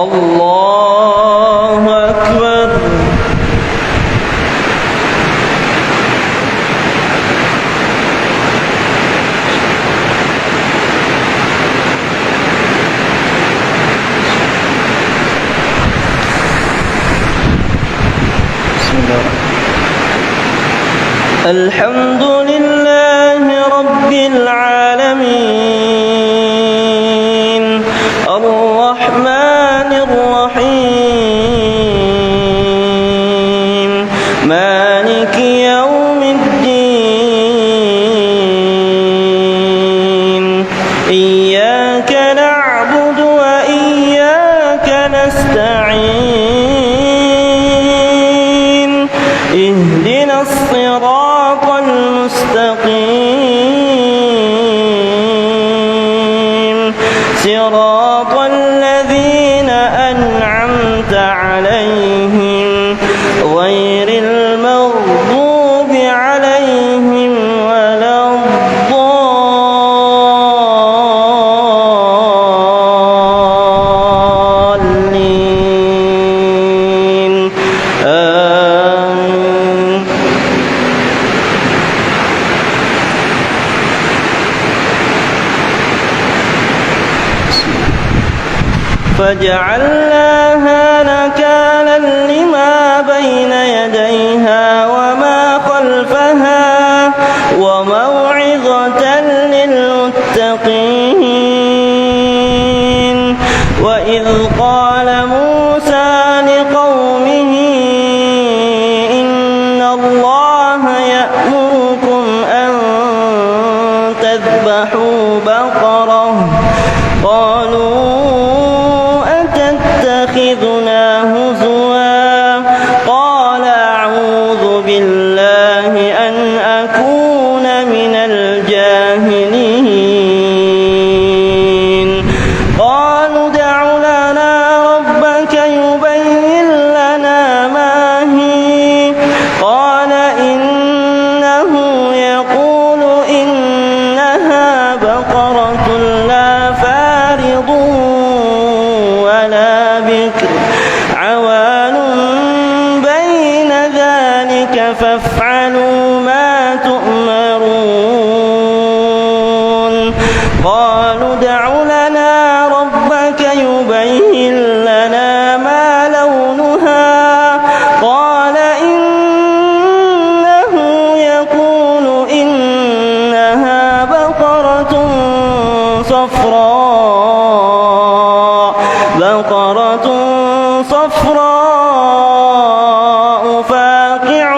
الله أكبر. بسم الله. الحمد لله رب العالمين الرحمن الرحيم مالك يوم الدين إياك نعبد وإياك نستعين اهدنا الصراط المستقيم صراط الذين أنعمت عليهم غير المغضوب عليهم ولا الضالين آمين. فجعلناها نكالا لما بين يديها وما خلفها وموعظة للمتقين. وإذ قال موسى لقومه إن الله يأمركم أن تذبحوا بقرة قالوا أتتخذنا هزوا قال أعوذ بالله أن أكون من الجاهلين. قالوا ادع لنا ربك يبين لنا ما هي قال إنه يقول إنها بقرة لا فارض ولا بكر عوان بين ذلك فافعلوا ما تؤمرون. قالوا ادع لنا ربك يبين لنا ما لونها قال إنه يقول إنها بقرة صفراء فاقع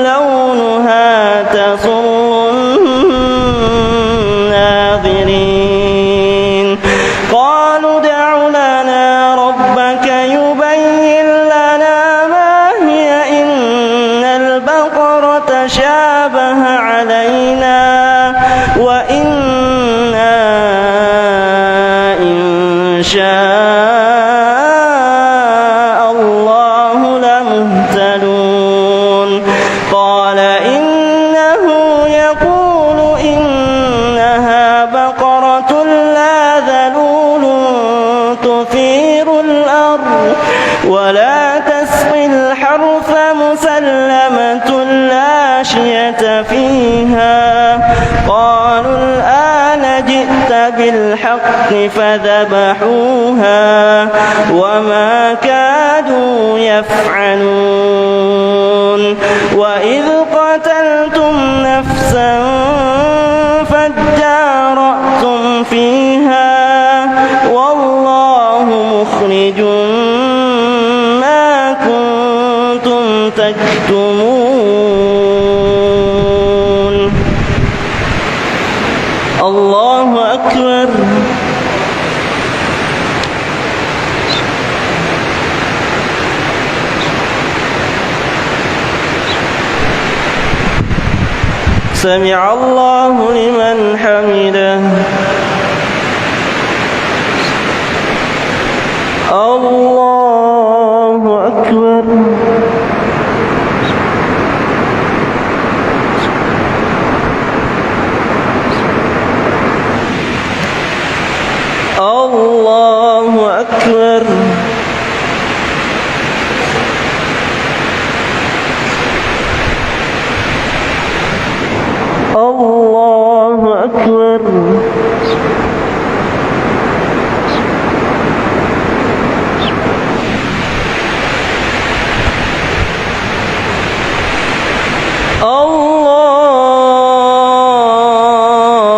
لونها تسر الناظرين. قالوا ادع لنا ربك يبين لنا ما هي إن البقرة شابه علينا وإنا إن شاء الله لمهتدون. قال إنه يقول إنها بقرة لا ذلول تثير الأرض ولا تسقي الحرث مسلمة لا شية فيها. قالوا الآن جئت بالحق فذبحوها وما كادوا يفعلون. وإذ قتلتم نفسا فادارأتم فيها والله مخرج ما كنتم تكتمون. الله أكبر. سمع الله لمن حمده. الله أكبر. الله أكبر.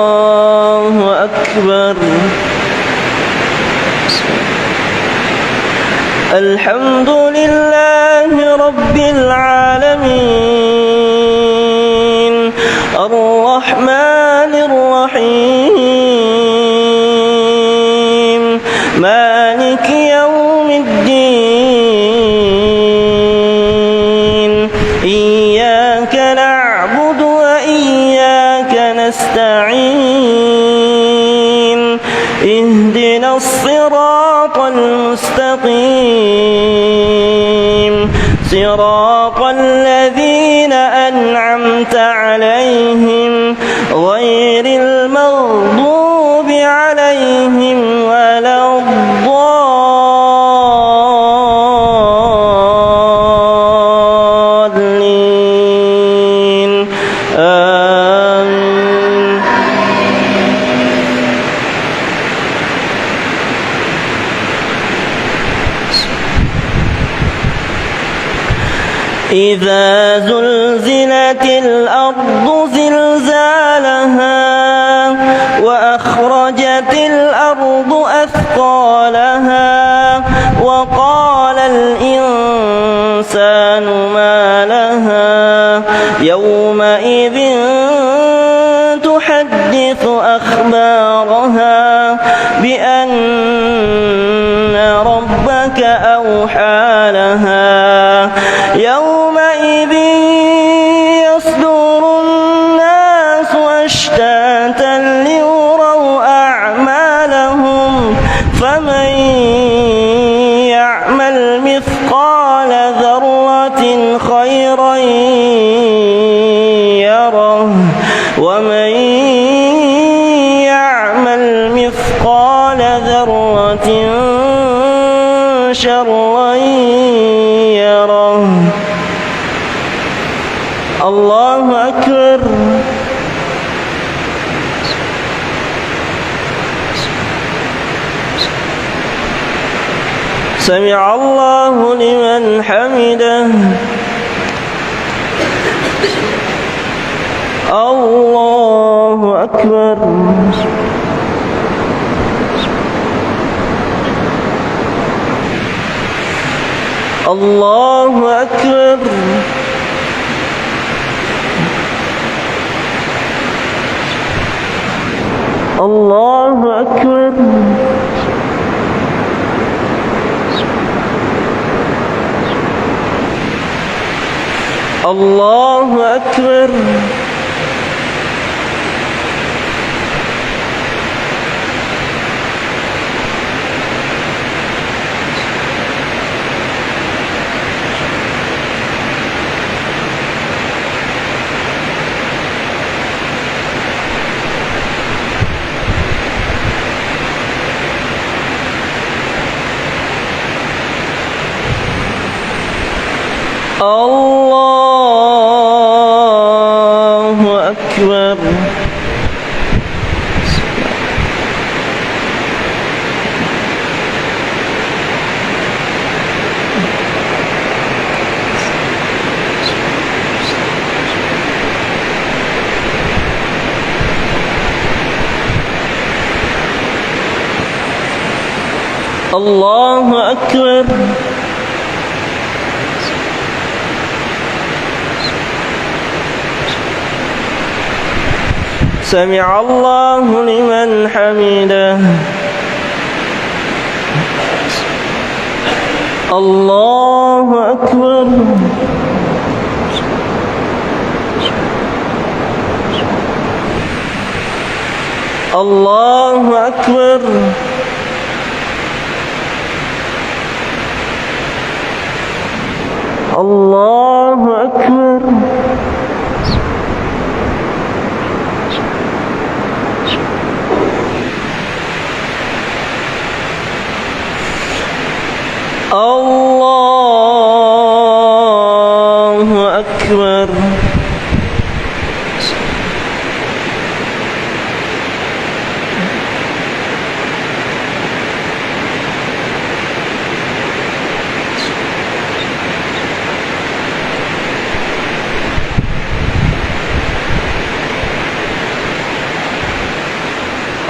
الله أكبر. الحمد لله رب العالمين الرحمن الرحيم مالك يوم الدين إياك نعبد وإياك نستعين اهدنا الصراط المستقيم صراط الذين أنعمت عليهم غير المغضوب عليهم ولا الضالين آمين. إذا زلزلت الأرض زلزالها وأخرجت الأرض أثقالها وقال الإنسان ما لها يومئذ تحدث أخبارها بأن ربك أوحى لها يومئذ يصدر الناس أشتاتا ليروا أعمالهم فمن يعمل مثقال ذرة خيرا يره ومن يعمل مثقال ذرة شرا يره. الله أكبر. سمع الله لمن حمده. الله أكبر. الله أكبر. الله أكبر. الله أكبر. الله أكبر. الله أكبر. سمع الله لمن حمده. الله أكبر. الله أكبر. الله أكبر. الله أكبر.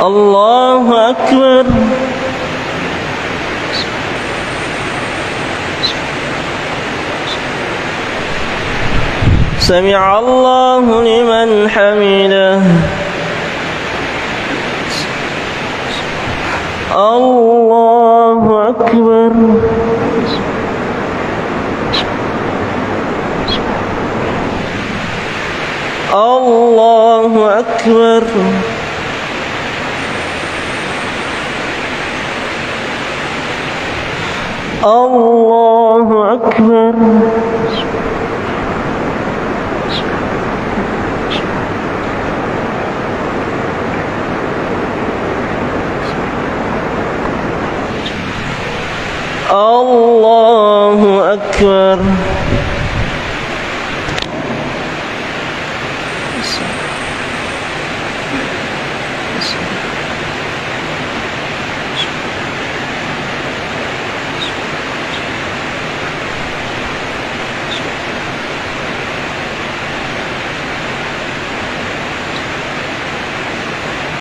الله أكبر سمع الله لمن حمده الله أكبر الله أكبر الله أكبر الله أكبر